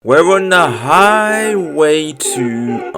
We're on the highway to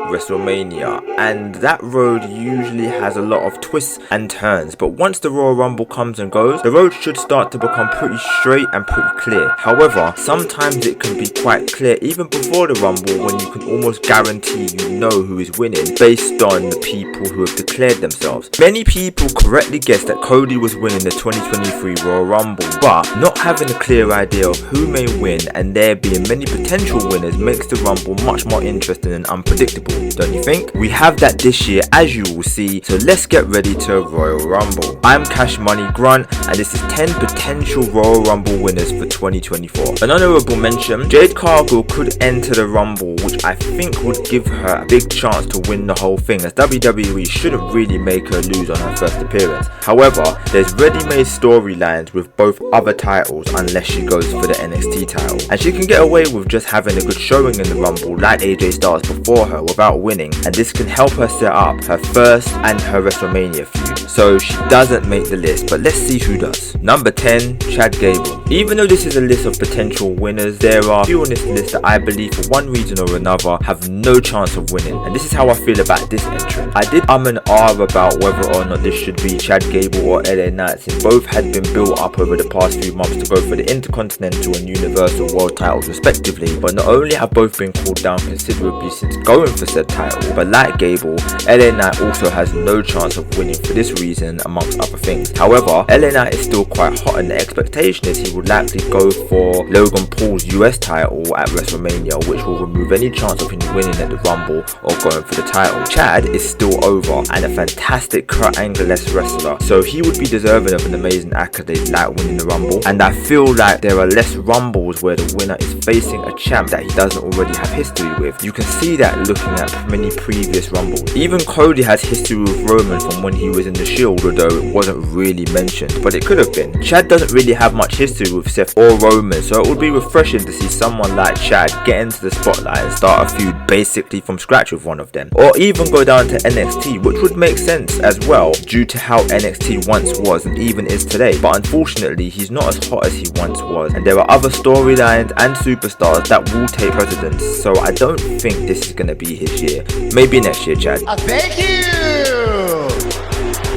WrestleMania, and that road usually has a lot of twists and turns, but once the Royal Rumble comes and goes, the road should start to become pretty straight and pretty clear. However, sometimes it can be quite clear even before the Rumble, when you can almost guarantee you know who is winning based on the people who have declared themselves. Many people correctly guessed that Cody was winning the 2023 Royal Rumble, but not having a clear idea of who may win and there being many potential winners makes the Rumble much more interesting and unpredictable, don't you think? We have that this year, as you will see, so let's get ready to Royal Rumble. I'm Cash Money Grunt, and this is 10 potential Royal Rumble winners for 2024. An honourable mention, Jade Cargill could enter the Rumble, which I think would give her a big chance to win the whole thing, as WWE shouldn't really make her lose on her first appearance. However, there's ready-made storylines with both other titles unless she goes for the NXT title, and she can get away with just having a good showing in the Rumble like AJ Styles before her without winning, and this can help her set up her first and her WrestleMania feud. So she doesn't make the list, but let's see who does. Number 10, Chad Gable. Even though this is a list of potential winners, there are few on this list that I believe for one reason or another have no chance of winning, and this is how I feel about this entrant. I did and ah about whether or not this should be Chad Gable or LA Knight, since both had been built up over the past few months to go for the Intercontinental and Universal World titles respectively, but not only have both been cooled down considerably since going for said title, but like Gable, LA Knight also has no chance of winning for this reason amongst other things. However, LA Knight is still quite hot, and the expectation is he would likely go for Logan Paul's US title at WrestleMania, which will remove any chance of him winning at the Rumble or going for the title. Chad is still over and a fantastic Kurt Angle-less wrestler, so he would be deserving of an amazing accolade like winning the Rumble, and I feel like there are less Rumbles where the winner is facing a champ that he doesn't already have history with. You can see that looking at many previous Rumbles. Even Cody has history with Roman from when he was in the Shield, although it wasn't really mentioned, but it could have been. Chad doesn't really have much history with Seth or Roman, so it would be refreshing to see someone like Chad get into the spotlight and start a feud basically from scratch with one of them, or even go down to NXT, which would make sense as well due to how NXT once was and even is today. But unfortunately, he's not as hot as he once was, and there are other storylines and superstars that will take precedence, so I don't think this is going to be his year. Maybe next year, Chad. Thank you!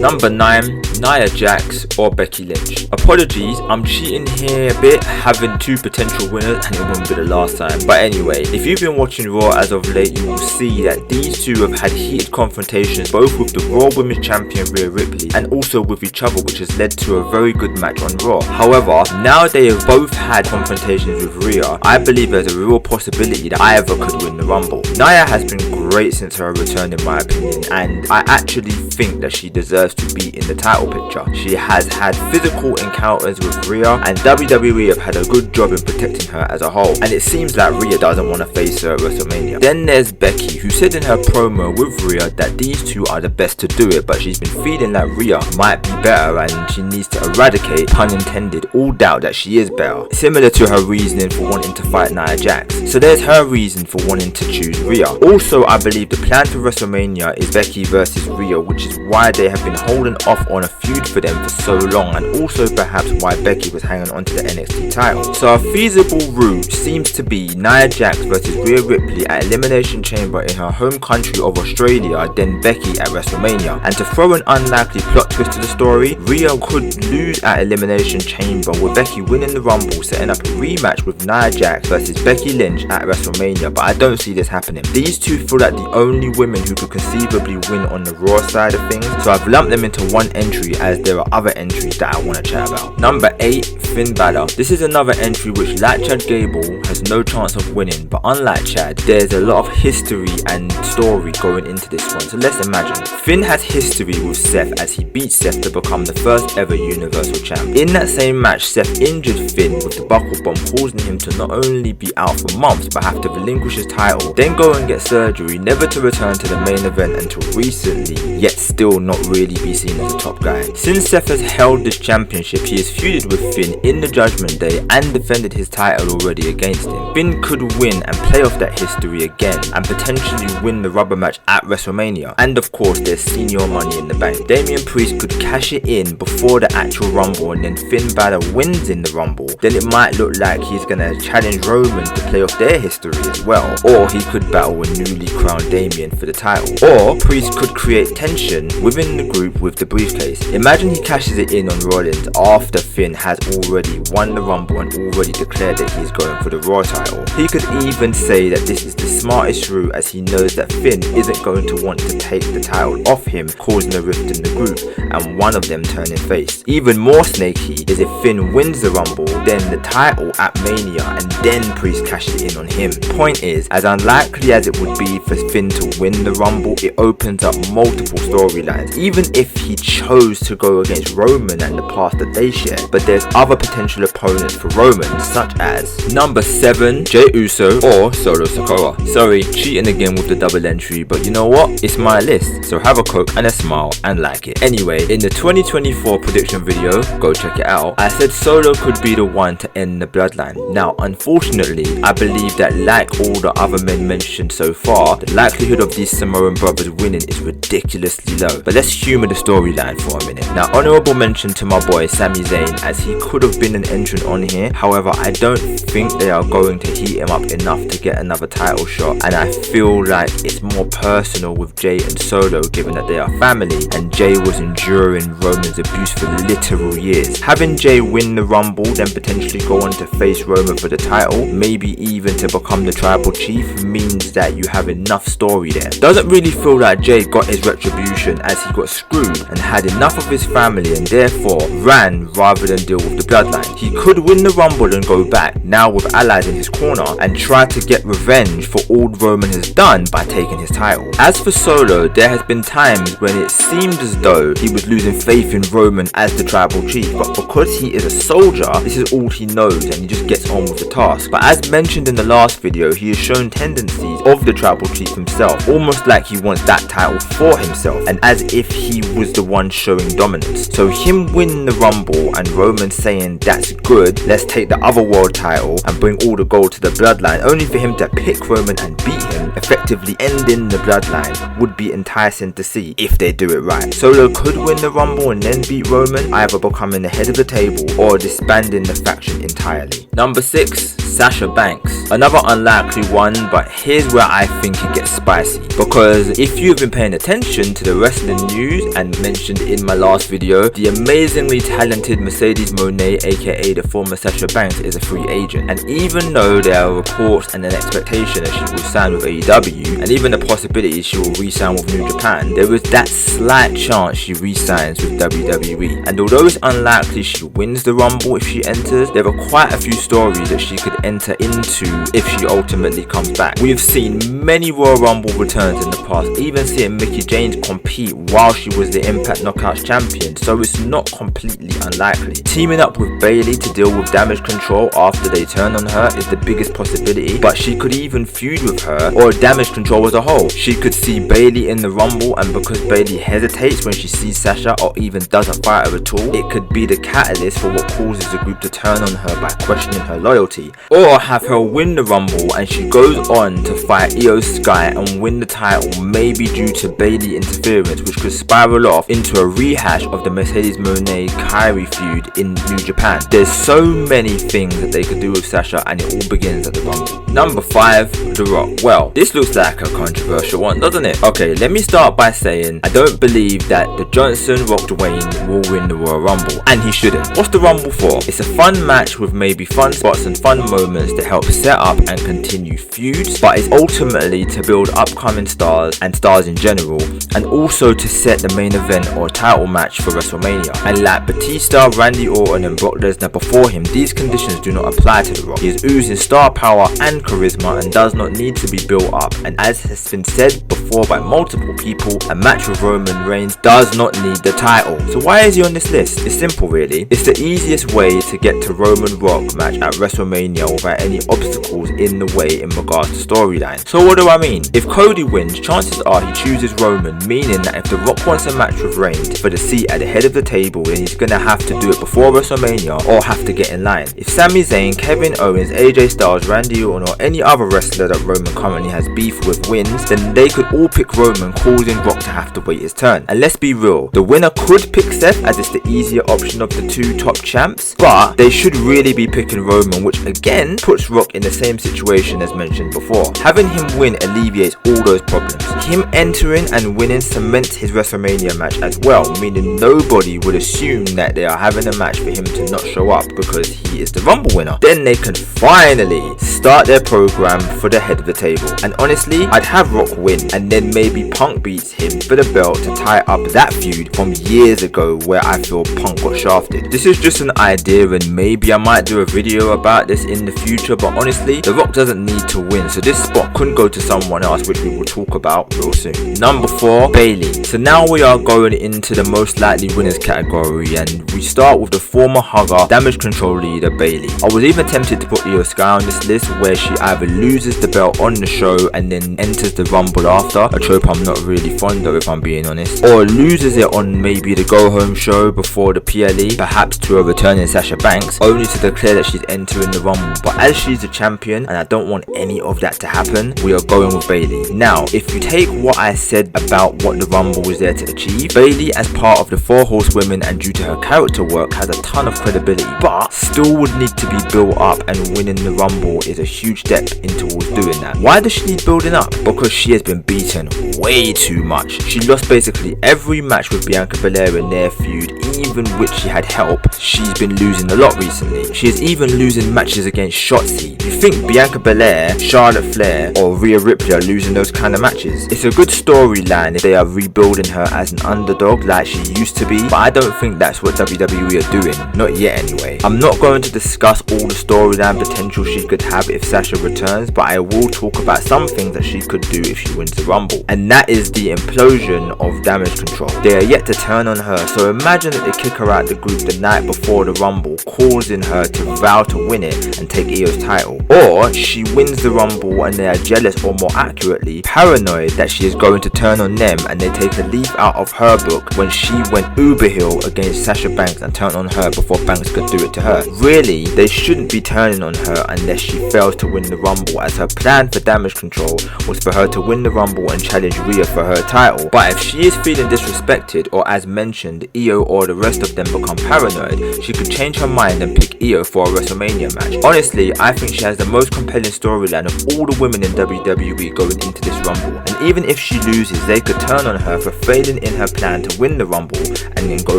Number 9, Nia Jax or Becky Lynch. Apologies, I'm cheating here a bit, having two potential winners, and it won't be the last time. But anyway, if you've been watching Raw as of late, you will see that these two have had heated confrontations, both with the Raw Women's Champion Rhea Ripley and also with each other, which has led to a very good match on Raw. However, now they have both had confrontations with Rhea, I believe there's a real possibility that either could win the Rumble. Nia has been great since her return in my opinion, and I actually think that she deserves to be in the title picture. She has had physical encounters with Rhea, and WWE have had a good job in protecting her as a whole, and it seems like Rhea doesn't want to face her at WrestleMania. Then there's Becky, who said in her promo with Rhea that these two are the best to do it, but she's been feeling like Rhea might be better and she needs to eradicate, pun intended, all doubt that she is better, similar to her reasoning for wanting to fight Nia Jax. So there's her reason for wanting to choose Rhea. Also, I believe the plan for WrestleMania is Becky versus Rhea, which is why they have been holding off on a feud for them for so long, and also perhaps why Becky was hanging on to the NXT title. So a feasible route seems to be Nia Jax versus Rhea Ripley at Elimination Chamber in her home country of Australia, then Becky at WrestleMania. And to throw an unlikely plot twist to the story, Rhea could lose at Elimination Chamber, with Becky winning the Rumble, setting up a rematch with Nia Jax versus Becky Lynch at WrestleMania, but I don't see this happening. These two feel like the only women who could conceivably win on the Raw side of things, so I've lumped them into one entry as there are other entries that I want to chat about. Number 8, Finn Balor. This is another entry which, like Chad Gable, has no chance of winning, but unlike Chad, there's a lot of history and story going into this one, so let's imagine. Finn has history with Seth, as he beat Seth to become the first ever Universal Champ. In that same match, Seth injured Finn with the buckle bomb, causing him to not only be out for months but have to relinquish his title, then go and get surgery, never to return to the main event until recently, yet still not really be seen as a top guy. time. Since Seth has held this championship, he has feuded with Finn in the Judgment Day and defended his title already against him. Finn could win and play off that history again and potentially win the rubber match at WrestleMania. And of course, there's senior Money in the Bank. Damian Priest could cash it in before the actual Rumble, and then Finn Balor wins in the Rumble. Then it might look like he's gonna challenge Roman to play off their history as well. Or he could battle a newly crowned Damian for the title. Or Priest could create tension within the group with the briefcase. Imagine he cashes it in on Rollins after Finn has already won the Rumble and already declared that he's going for the Raw title. He could even say that this is the smartest route, as he knows that Finn isn't going to want to take the title off him, causing a rift in the group and one of them turning face. Even more snaky is if Finn wins the Rumble, then the title at Mania, and then Priest cashes it in on him. Point is, as unlikely as it would be for Finn to win the Rumble, it opens up multiple storylines, even if he chose to go against Roman and the past that they share. But there's other potential opponents for Roman, such as number 7, Jey Uso or Solo Sikoa. Sorry, cheating again with the double entry, but you know what? It's my list, so have a coke and a smile and like it. Anyway, in the 2024 prediction video, go check it out, I said Solo could be the one to end the bloodline. Now, unfortunately, I believe that like all the other men mentioned so far, the likelihood of these Samoan brothers winning is ridiculously low. But let's humour the storyline for a minute. Now, honourable mention to my boy Sami Zayn, as he could have been an entrant on here. However, I don't think they are going to heat him up enough to get another title shot, and I feel like it's more personal with Jey and Solo, given that they are family and Jey was enduring Roman's abuse for literal years. Having Jey win the Rumble, then potentially go on to face Roman for the title, maybe even to become the tribal chief, means that you have enough story there. Doesn't really feel like Jey got his retribution, as he got screwed and had enough of his family and therefore ran rather than deal with the bloodline. He could win the Rumble and go back, now with allies in his corner, and try to get revenge for all Roman has done by taking his title. As for Solo, there has been times when it seemed as though he was losing faith in Roman as the tribal chief, but because he is a soldier, this is all he knows and he just gets on with the task. But as mentioned in the last video, he has shown tendencies of the tribal chief himself, almost like he wants that title for himself, and as if he was the one showing dominance. So him winning the Rumble and Roman saying that's good, let's take the other world title and bring all the gold to the bloodline, only for him to pick Roman and beat him, effectively ending the bloodline, would be enticing to see if they do it right. Solo could win the Rumble and then beat Roman, either becoming the head of the table or disbanding the faction entirely. Number 6, Sasha Banks. Another unlikely one, but here's where I think it gets spicy, because if you've been paying attention to the wrestling news, and mentioned in my last video, the amazingly talented Mercedes Moné, aka the former Sasha Banks, is a free agent, and even though there are reports and an expectation that she will sign with AEW, and even the possibility she will re-sign with New Japan, there is that slight chance she re-signs with WWE. And although it's unlikely she wins the Rumble if she enters, there are quite a few stories that she could enter into if she ultimately comes back. We've seen many Royal Rumble returns in the past, even seeing Mickie James compete while she was the Impact Knockouts champion, so it's not completely unlikely. Teaming up with Bayley to deal with Damage Control after they turn on her is the biggest possibility, but she could even feud with her or Damage Control as a whole. She could see Bayley in the Rumble, and because Bayley hesitates when she sees Sasha or even doesn't fight her at all, it could be the catalyst for what causes the group to turn on her by questioning her loyalty. Or have her win the Rumble and she goes on to fight Io Sky and win the title, maybe due to Bayley interference, which could spiral off into a rehash of the Mercedes Moné Kairi feud in New Japan. There's so many things that they could do with Sasha, and it all begins at the Rumble. Number 5, The Rock. Well, this looks like a controversial one, doesn't it? Okay, let me start by saying I don't believe that the Johnson Rock Dwayne will win the Royal Rumble, and he shouldn't. What's the Rumble for? It's a fun match with maybe fun spots and fun moments to help set up and continue feuds, but it's ultimately to build upcoming stars and stars in general, and also to set the main event or title match for WrestleMania. And like Batista, Randy Orton and Brock Lesnar before him, these conditions do not apply to The Rock. He is oozing star power and charisma and does not not need to be built up, and as has been said before by multiple people, a match with Roman Reigns does not need the title. So why is he on this list? It's simple really. It's the easiest way to get to Roman Rock match at WrestleMania without any obstacles in the way in regards to storyline. So what do I mean? If Cody wins, chances are he chooses Roman, meaning that if The Rock wants a match with Reigns for the seat at the head of the table, then he's gonna have to do it before WrestleMania or have to get in line. If Sami Zayn, Kevin Owens, AJ Styles, Randy Orton, or any other wrestler that Roman currently has beef with wins, then they could all pick Roman, causing Rock to have to wait his turn. And let's be real, the winner could pick Seth as it's the easier option of the two top champs, but they should really be picking Roman, which again puts Rock in the same situation as mentioned before. Having him win alleviates all those problems. Him entering and winning cements his WrestleMania match as well, meaning nobody would assume that they are having a match for him to not show up because he is the Rumble winner. Then they can finally start their program for the head of the table. And honestly, I'd have Rock win and then maybe Punk beats him for the belt to tie up that feud from years ago where I feel Punk got shafted. This is just an idea and maybe I might do a video about this in the future, but honestly, The Rock doesn't need to win, so this spot couldn't go to someone else, which we will talk about real soon. Number 4, Bayley. So now we are going into the most likely winners category, and we start with the former Hugger Damage Control leader Bayley. I was even tempted to put Io Sky on this list, where she either loses the belt on the show and then enters the Rumble after, a trope I'm not really fond of if I'm being honest, or loses it on maybe the go home show before the PLE, perhaps to a returning Sasha Banks, only to declare that she's entering the Rumble. But as she's a champion and I don't want any of that to happen, we are going with Bayley. Now, if you take what I said about what the Rumble was there to achieve, Bayley as part of the 4 Horsewomen and due to her character work has a ton of credibility, but still would need to be built up, and winning the Rumble is a huge step in towards doing that. Why does she need building up? Because she has been beaten way too much. She lost basically every match with Bianca Belair in their feud, even which she had help. She's been losing a lot recently. She is even losing matches against Shotzi. You think Bianca Belair, Charlotte Flair, or Rhea Ripley are losing those kind of matches? It's a good storyline if they are rebuilding her as an underdog like she used to be, but I don't think that's what WWE are doing. Not yet anyway. I'm not going to discuss all the storyline potential she could have if Sasha returns, but I will talk about some things that she could do if she wins the Rumble, and that is the implosion of Damage Control. They are yet to turn on her, so imagine that they kick her out the group the night before the Rumble, causing her to vow to win it and take Io's title. Or she wins the Rumble and they are jealous, or more accurately, paranoid that she is going to turn on them, and they take a leaf out of her book when she went uber heel against Sasha Banks and turned on her before Banks could do it to her. Really, they shouldn't be turning on her unless she fails to win the Rumble, as her plan for Damage Control was for her to win the Rumble and challenge Rhea for her title. But if she is feeling disrespected, or as mentioned, Io or the rest of them become paranoid, she could change her mind and pick Io for a WrestleMania match. Honestly, I think she has the most compelling storyline of all the women in WWE going into this Rumble, and even if she loses, they could turn on her for failing in her plan to win the Rumble and then go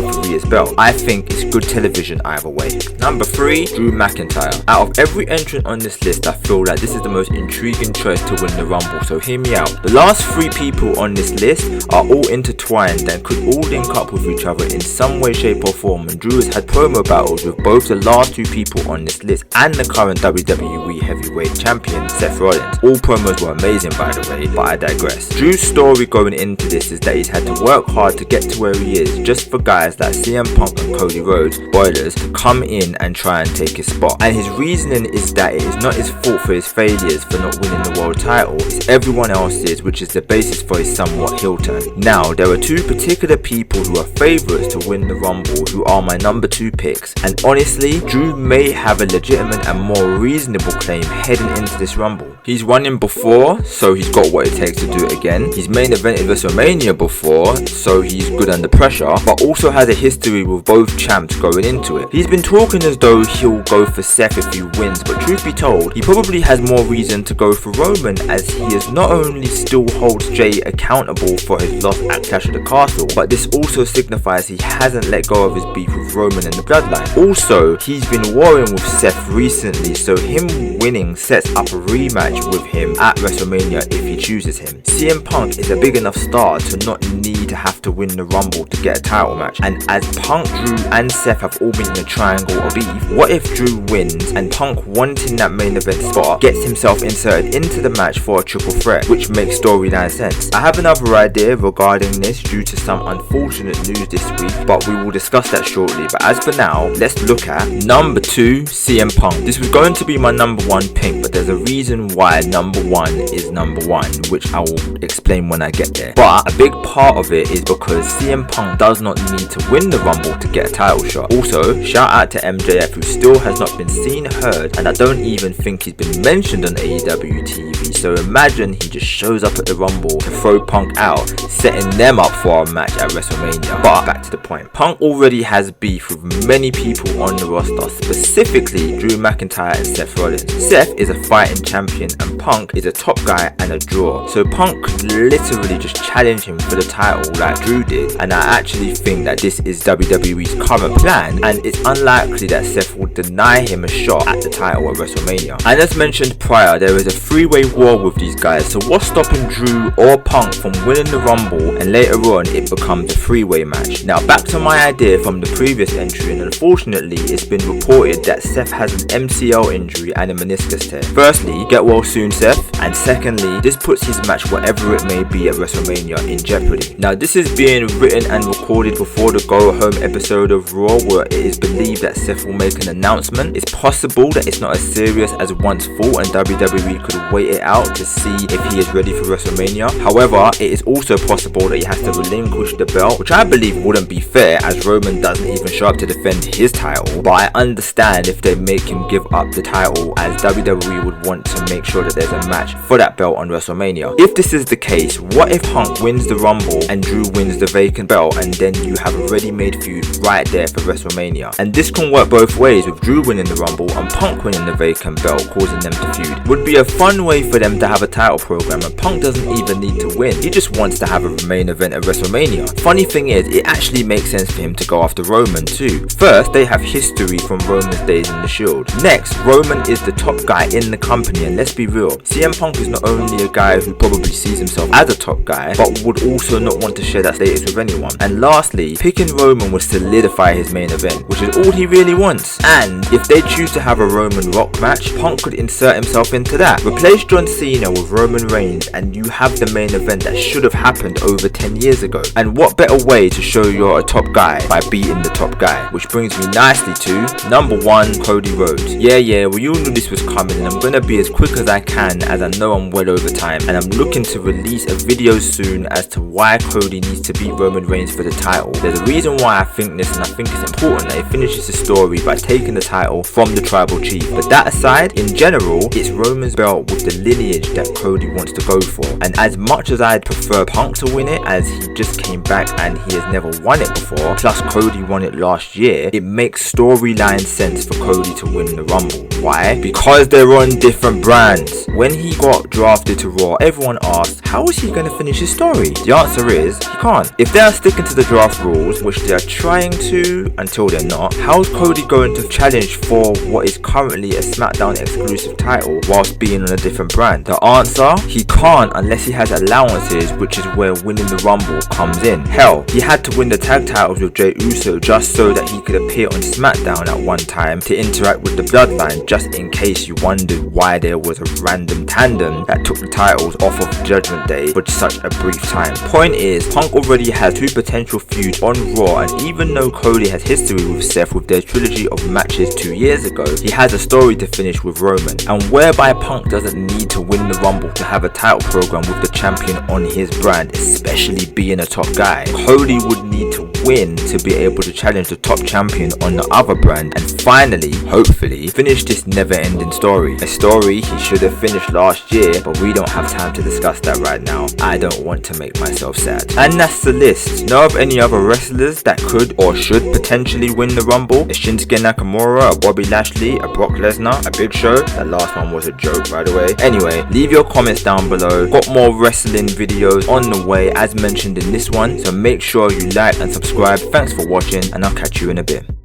for Rhea's belt. I think it's good television either way. Number 3, Drew McIntyre. Out of every entrant on this list, I feel like this is the most intriguing choice to win the Rumble, so hear me out. The last 3 people on this list are all intertwined and could all link up with each other in some way, shape or form, and Drew has had promo battles with both the last 2 people on this list and the current WWE Heavyweight Champion, Seth Rollins. All promos were amazing by the way, but I digress. Drew's story going into this is that he's had to work hard to get to where he is, just for guys like CM Punk and Cody Rhodes, spoilers, to come in and try and take his spot. And his reasoning is that it is not his fault for his failures for not winning the world title, it's everyone else's, which is the basis for his somewhat heel turn. Now, there are 2 particular people who are favourites to win the Rumble who are my number 2 picks, and honestly, Drew may have a legitimate and more reasonable claim heading into this Rumble. He's won him before, so he's got what it takes to do it again. He's main evented WrestleMania before, so he's good under pressure, but also has a history with both champs going into it. He's been talking as though he'll go for Seth if he wins, but truth be told, he probably has more reason to go for Roman, as he is not only still holds way accountable for his loss at Clash of the Castle, but this also signifies he hasn't let go of his beef with Roman and the Bloodline. Also, he's been warring with Seth recently, so him winning sets up a rematch with him at WrestleMania if he chooses him. CM Punk is a big enough star to not need to have to win the Rumble to get a title match, and as Punk, Drew and Seth have all been in a triangle of beef, what if Drew wins and Punk, wanting that main event spot, gets himself inserted into the match for a triple threat, which makes storyline sense. I have another idea regarding this due to some unfortunate news this week, but we will discuss that shortly. But as for now, let's look at number 2, CM Punk. This was going to be my number 1 pick, but there's a reason why number 1 is number 1, which I will explain when I get there. But a big part of it is because CM Punk does not need to win the Rumble to get a title shot. Also, shout out to MJF, who still has not been seen, heard, and I don't even think he's been mentioned on AEW TV, so imagine he just shows up at the Rumble to throw Punk out, setting them up for a match at WrestleMania. But back to the point, Punk already has beef with many people on the roster, specifically Drew McIntyre and Seth Rollins. Seth is a fighting champion and Punk is a top guy and a draw, so Punk could literally just challenge him for the title like Drew did, and I actually think that this is WWE's current plan, and it's unlikely that Seth would deny him a shot at the title at WrestleMania. And as mentioned prior, there is a 3-way war with these guys, so what's stopping Drew or Punk from winning the Rumble and later on it becomes a 3-way match? Now back to my idea from the previous entry, and unfortunately it's been reported that Seth has an MCL injury and a meniscus tear. Firstly, get well soon Seth, and secondly, this puts his match, whatever it may be at WrestleMania, in jeopardy. Now this is being written and recorded before the Go Home episode of Raw, where it is believed that Seth will make an announcement. It's possible that it's not as serious as once thought and WWE could wait it out to see if he is ready for WrestleMania. However, it is also possible that he has to relinquish the belt, which I believe wouldn't be fair as Roman doesn't even show up to defend his title, but I understand if they make him give up the title, as WWE would want to make sure that there's a match for that belt on WrestleMania. If this is the case, what if Punk wins the Rumble and Drew wins the vacant belt, and then you have a ready-made feud right there for WrestleMania? And this can work both ways, with Drew winning the Rumble and Punk winning the vacant belt, causing them to feud. Would be a fun way for them to have a title program, and Punk doesn't even need to win, he just wants to have a main event at WrestleMania. Funny thing is, it actually makes sense for him to go after Roman too. First, they have history from Roman's days in the Shield. Next, Roman is the top guy in the company, and let's be real, CM Punk is not only a guy who probably sees himself as a top guy, but would also not want to share that status with anyone. And lastly, picking Roman would solidify his main event, which is all he really wants. And if they choose to have a Roman Rock match, Punk could insert himself into that. Replace John Cena with Roman Reigns and you have the main event that should have happened over 10 years ago. And what better way to show you're a top guy by beating the top guy? Which brings me nicely to number 1, Cody Rhodes. Yeah, we all knew this was coming, and I'm gonna be as quick as I can as I know I'm well over time, and I'm looking to release a video soon as to why Cody needs to beat Roman Reigns for the title. There's a reason why I think this, and I think it's important that he finishes the story by taking the title from the tribal chief. But that aside, in general, it's Roman's belt with the lineage that Cody wants to go for, and as much as I'd prefer Punk to win it, as he just came back and he has never won it before, plus Cody won it last year, it makes storyline sense for Cody to win the Rumble. Why? Because they're on different brands. When he got drafted to Raw, everyone asked, how is he going to finish his story? The answer is, he can't. If they are sticking to the draft rules, which they are trying to until they're not, how is Cody going to challenge for what is currently a SmackDown exclusive title whilst being on a different brand? The answer, he can't unless he has allowances, which is where winning the Rumble comes in. Hell, he had to win the tag titles with Jey Uso just so that he could appear on SmackDown at one time to interact with the Bloodline, just in case you wondered why there was a random tandem that took the titles off of Judgment Day for such a brief time. Point is, Punk already has 2 potential feuds on Raw, and even though Cody has history with Seth with their trilogy of matches 2 years ago, he has a story to finish with Roman, and whereby Punk doesn't need to win the Rumble to have a title program with the champion on his brand, especially being a top guy. Cody would need to win to be able to challenge the top champion on the other brand and finally, hopefully, finish this never-ending story. A story he should have finished last year, but we don't have time to discuss that right now. I don't want to make myself sad. And that's the list. Know of any other wrestlers that could or should potentially win the Rumble? A Shinsuke Nakamura, a Bobby Lashley, a Brock Lesnar, a Big Show? That last one was a joke, by the way. Anyway, leave your comments down below. Got more wrestling videos on the way as mentioned in this one, so make sure you like and subscribe. Thanks for watching, and I'll catch you in a bit.